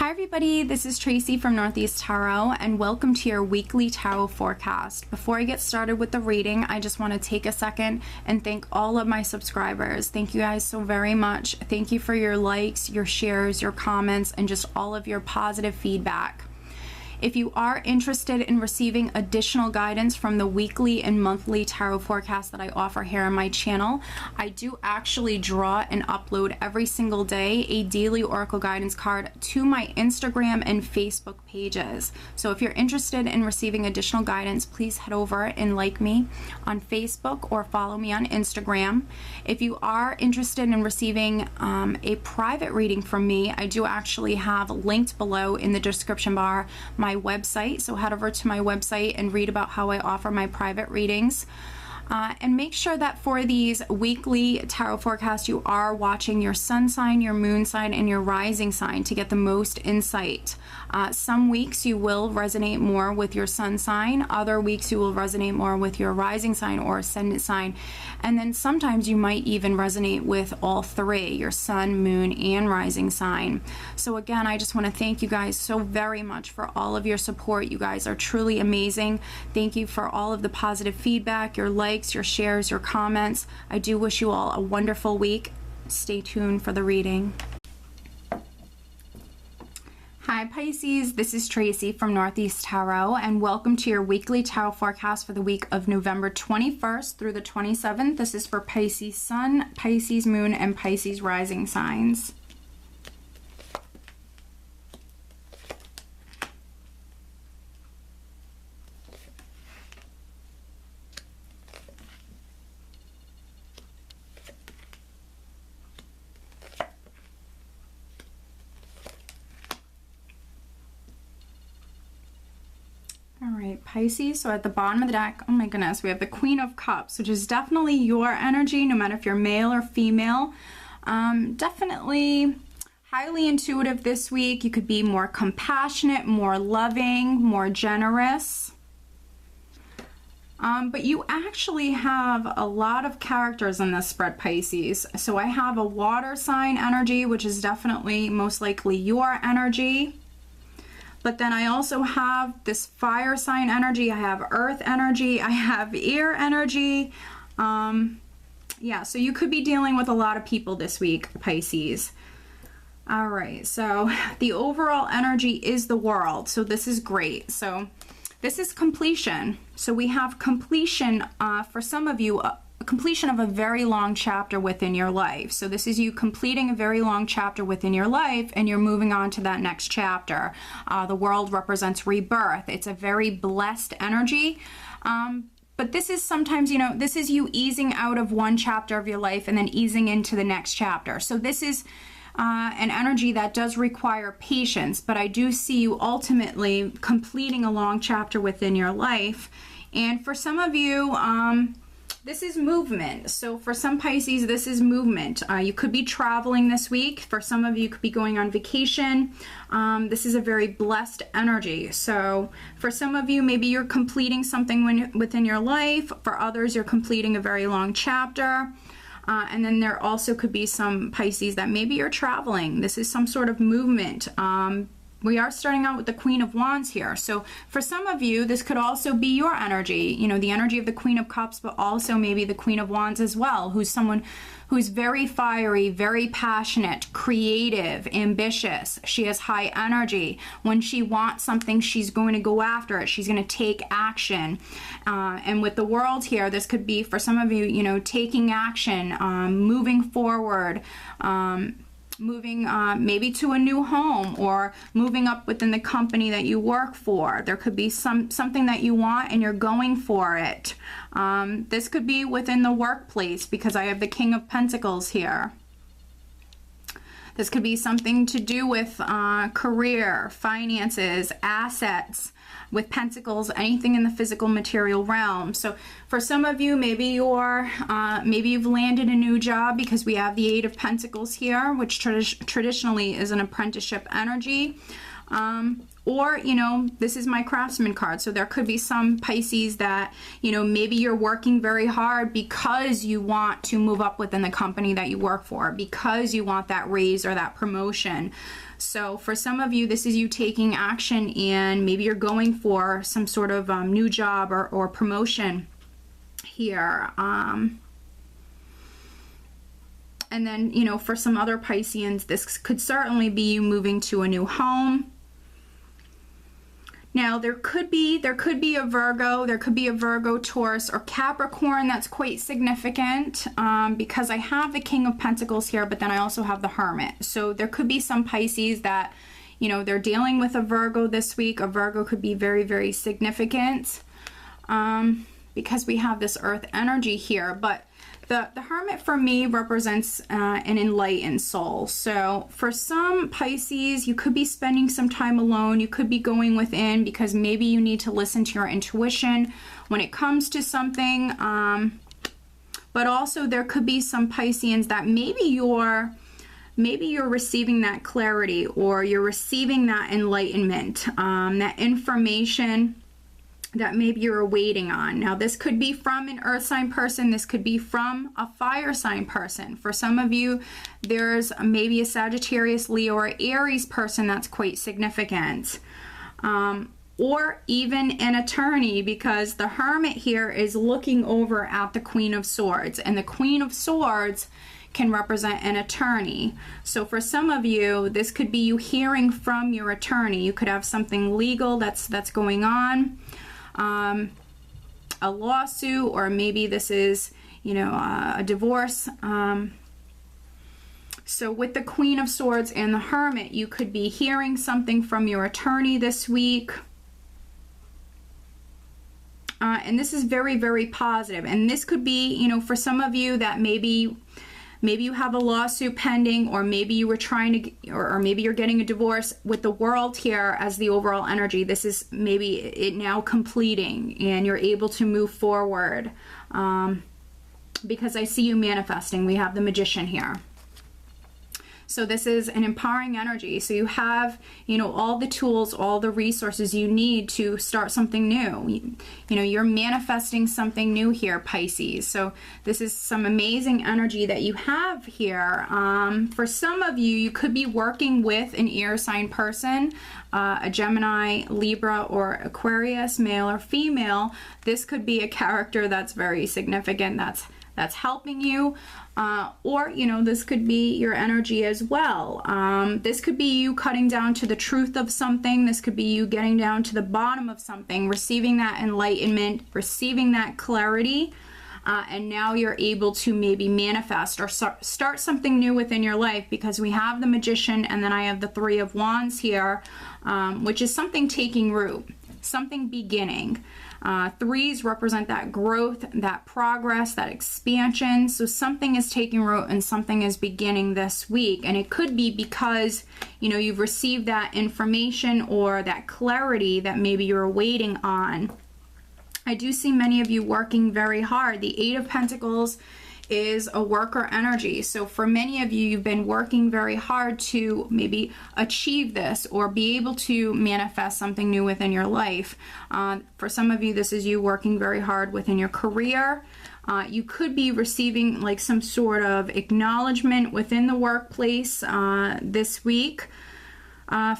Hi everybody, this is Tracy from Northeast Tarot and welcome to your weekly tarot forecast. Before I get started with the reading, I just want to take a second and thank all of my subscribers. Thank you guys so very much. Thank you for your likes, your shares, your comments, and just all of your positive feedback. If you are interested in receiving additional guidance from the weekly and monthly tarot forecast that I offer here on my channel, I do actually draw and upload every single day a daily oracle guidance card to my Instagram and Facebook pages. So if you're interested in receiving additional guidance, please head over and like me on Facebook or follow me on Instagram. If you are interested in receiving a private reading from me, I do actually have linked below in the description bar my website, so head over to my website and read about how I offer my private readings. And make sure that for these weekly tarot forecasts you are watching your sun sign, your moon sign, and your rising sign to get the most insight. Some weeks you will resonate more with your sun sign, other weeks you will resonate more with your rising sign or ascendant sign, and then sometimes you might even resonate with all three, your sun, moon, and rising sign. So again, I just want to thank you guys so very much for all of your support. You guys are truly amazing. Thank you for all of the positive feedback, your likes, your shares, your comments. I do wish you all a wonderful week. Stay tuned for the reading. Hi Pisces, this is Tracy from Northeast Tarot and welcome to your weekly tarot forecast for the week of November 21st through the 27th. This is for Pisces Sun, Pisces Moon, and Pisces Rising signs. Alright, Pisces, so at the bottom of the deck, oh my goodness, we have the Queen of Cups, which is definitely your energy, no matter if you're male or female. Definitely highly intuitive this week. You could be more compassionate, more loving, more generous. But you actually have a lot of characters in this spread, Pisces. So I have a water sign energy, which is definitely most likely your energy. But then I also have this fire sign energy, I have earth energy, I have air energy. Yeah, so you could be dealing with a lot of people this week, Pisces. All right, so the overall energy is the World, so this is great. So this is completion. So we have completion for some of you, completion of a very long chapter within your life. So this is you completing a very long chapter within your life and you're moving on to that next chapter. The World represents rebirth. It's a very blessed energy. But this is sometimes, you know, this is you easing out of one chapter of your life and then easing into the next chapter. So this is an energy that does require patience, but I do see you ultimately completing a long chapter within your life. And for some of you, this is movement. So for some Pisces, this is movement. You could be traveling this week. For some of you, could be going on vacation. This is a very blessed energy. So for some of you, maybe you're completing something within your life. For others, you're completing a very long chapter. And then there also could be some Pisces that maybe you're traveling. This is some sort of movement. We are starting out with the Queen of Wands here. So for some of you, this could also be your energy, you know, the energy of the Queen of Cups, but also maybe the Queen of Wands as well, who's someone who's very fiery, very passionate, creative, ambitious. She has high energy. When she wants something, she's going to go after it. She's going to take action. And with the World here, this could be for some of you, you know, taking action, moving forward, moving maybe to a new home or moving up within the company that you work for. There could be something that you want and you're going for it. This could be within the workplace because I have the King of Pentacles here. This could be something to do with career, finances, assets. With Pentacles, anything in the physical material realm. So for some of you, maybe you've landed a new job because we have the Eight of Pentacles here, which traditionally is an apprenticeship energy. Or, you know, this is my craftsman card. So there could be some Pisces that, you know, maybe you're working very hard because you want to move up within the company that you work for, because you want that raise or that promotion. So for some of you, this is you taking action, and maybe you're going for some sort of new job or promotion here. And then, you know, for some other Pisceans, this could certainly be you moving to a new home. Now, there could be a Virgo, Taurus, or Capricorn that's quite significant, because I have the King of Pentacles here, but then I also have the Hermit. So there could be some Pisces that, you know, they're dealing with a Virgo this week. A Virgo could be very, very significant, because we have this Earth energy here. But the Hermit for me represents an enlightened soul. So for some Pisces, you could be spending some time alone. You could be going within because maybe you need to listen to your intuition when it comes to something. But also there could be some Pisceans that maybe you're receiving that clarity, or you're receiving that enlightenment, that information that maybe you're waiting on. Now, this could be from an earth sign person. This could be from a fire sign person. For some of you, there's maybe a Sagittarius, Leo, or Aries person that's quite significant. Or even an attorney, because the Hermit here is looking over at the Queen of Swords, and the Queen of Swords can represent an attorney. So for some of you, this could be you hearing from your attorney. You could have something legal that's going on. A lawsuit, or maybe this is, you know, a divorce. So with the Queen of Swords and the Hermit, you could be hearing something from your attorney this week. And this is very, very positive. And this could be, you know, for some of you that maybe you have a lawsuit pending, or maybe you were trying to, or maybe you're getting a divorce. With the World here as the overall energy, this is maybe it now completing, and you're able to move forward, because I see you manifesting. We have the Magician here. So this is an empowering energy. So you have, you know, all the tools, all the resources you need to start something new. You know, you're manifesting something new here, Pisces. So this is some amazing energy that you have here. For some of you, you could be working with an air sign person, a Gemini, Libra, or Aquarius, male or female. This could be a character that's very significant, that's helping you. Or, you know, this could be your energy as well. This could be you cutting down to the truth of something. This could be you getting down to the bottom of something, receiving that enlightenment, receiving that clarity, and now you're able to maybe manifest or start something new within your life, because we have the Magician, and then I have the Three of Wands here, which is something taking root, something beginning. Threes represent that growth, that progress, that expansion. So something is taking root and something is beginning this week. And it could be because, you know, you've received that information or that clarity that maybe you're waiting on. I do see many of you working very hard. The Eight of Pentacles is a worker energy. So for many of you, you've been working very hard to maybe achieve this or be able to manifest something new within your life. For some of you, this is you working very hard within your career. You could be receiving like some sort of acknowledgement within the workplace this week.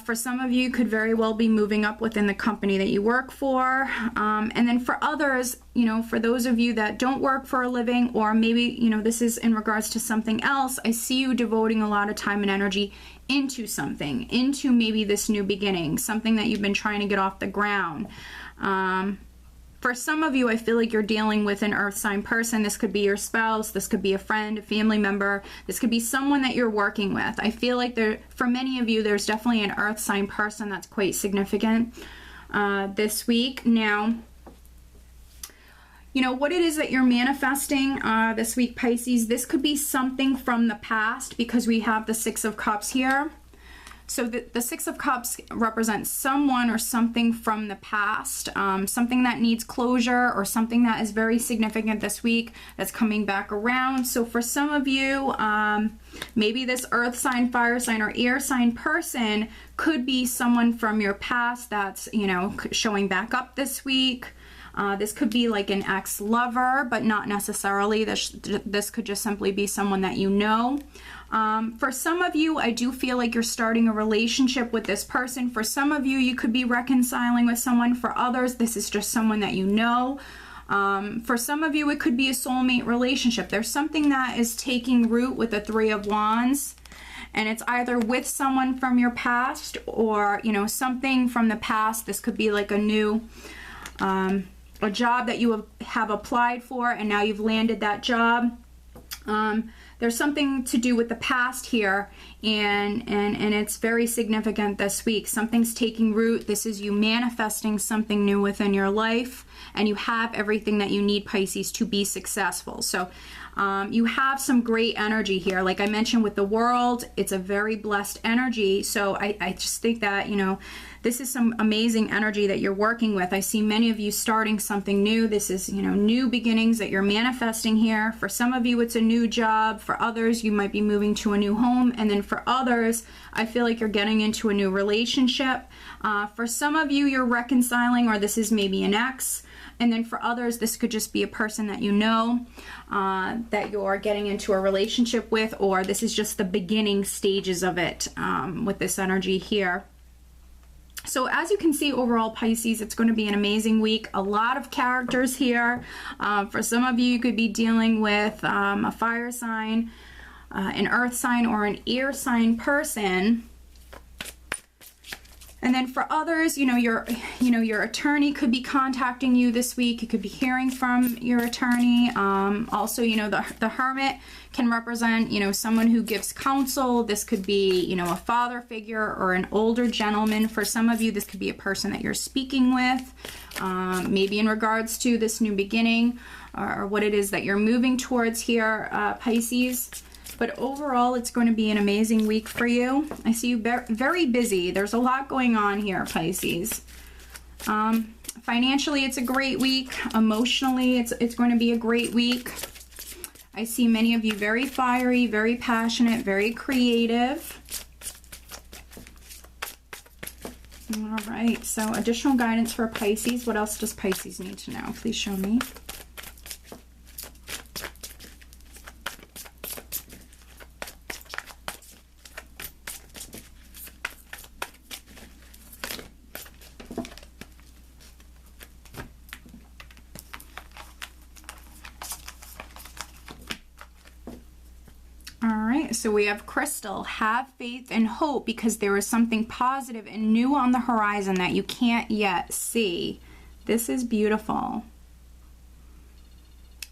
For some of you, could very well be moving up within the company that you work for. And then for others, you know, for those of you that don't work for a living, or maybe, you know, this is in regards to something else, I see you devoting a lot of time and energy into something, into maybe this new beginning, something that you've been trying to get off the ground. For some of you, I feel like you're dealing with an earth sign person. This could be your spouse. This could be a friend, a family member. This could be someone that you're working with. I feel like for many of you, there's definitely an earth sign person that's quite significant this week. Now, you know, what it is that you're manifesting this week, Pisces, this could be something from the past, because we have the Six of Cups here. So the Six of Cups represents someone or something from the past, something that needs closure or something that is very significant this week that's coming back around. So for some of you, maybe this earth sign, fire sign, or air sign person could be someone from your past that's, you know, showing back up this week. This could be like an ex-lover, but not necessarily. This could just simply be someone that you know. For some of you, I do feel like you're starting a relationship with this person. For some of you, you could be reconciling with someone. For others, this is just someone that you know. For some of you, it could be a soulmate relationship. There's something that is taking root with the Three of Wands, and it's either with someone from your past or, you know, something from the past. This could be like a new, a job that you have applied for and now you've landed that job. There's something to do with the past here, and it's very significant this week. Something's taking root. This is you manifesting something new within your life, and you have everything that you need, Pisces, to be successful. So you have some great energy here. Like I mentioned with the World, it's a very blessed energy. So I just think that, you know, this is some amazing energy that you're working with. I see many of you starting something new. This is, you know, new beginnings that you're manifesting here. For some of you, it's a new job. For others, you might be moving to a new home. And then for others, I feel like you're getting into a new relationship. For some of you, you're reconciling, or this is maybe an ex. And then for others, this could just be a person that you know, that you're getting into a relationship with, or this is just the beginning stages of it with this energy here. So as you can see, overall, Pisces, it's going to be an amazing week. A lot of characters here. For some of you, you could be dealing with a fire sign, an earth sign, or an air sign person. And then for others, you know, your attorney could be contacting you this week. You could be hearing from your attorney. Also, you know, the Hermit can represent, you know, someone who gives counsel. This could be, you know, a father figure or an older gentleman. For some of you, this could be a person that you're speaking with, maybe in regards to this new beginning or what it is that you're moving towards here, Pisces. But overall, it's going to be an amazing week for you. I see you very busy. There's a lot going on here, Pisces. Financially, it's a great week. Emotionally, it's going to be a great week. I see many of you very fiery, very passionate, very creative. All right, so additional guidance for Pisces. What else does Pisces need to know? Please show me. So we have Crystal, have faith and hope because there is something positive and new on the horizon that you can't yet see. This is beautiful.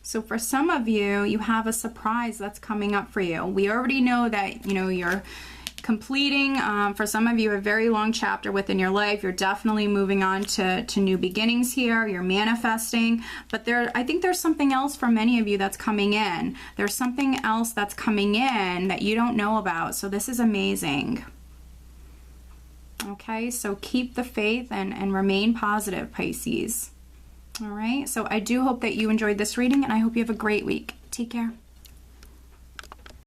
So for some of you, you have a surprise that's coming up for you. We already know that, you know, you're completing, for some of you, a very long chapter within your life. You're definitely moving on to new beginnings here. You're manifesting, but I think there's something else for many of you that's coming in. There's something else that's coming in that you don't know about. So this is amazing. Okay, so keep the faith and remain positive, Pisces. All right, so I do hope that you enjoyed this reading, and I hope you have a great week. Take care.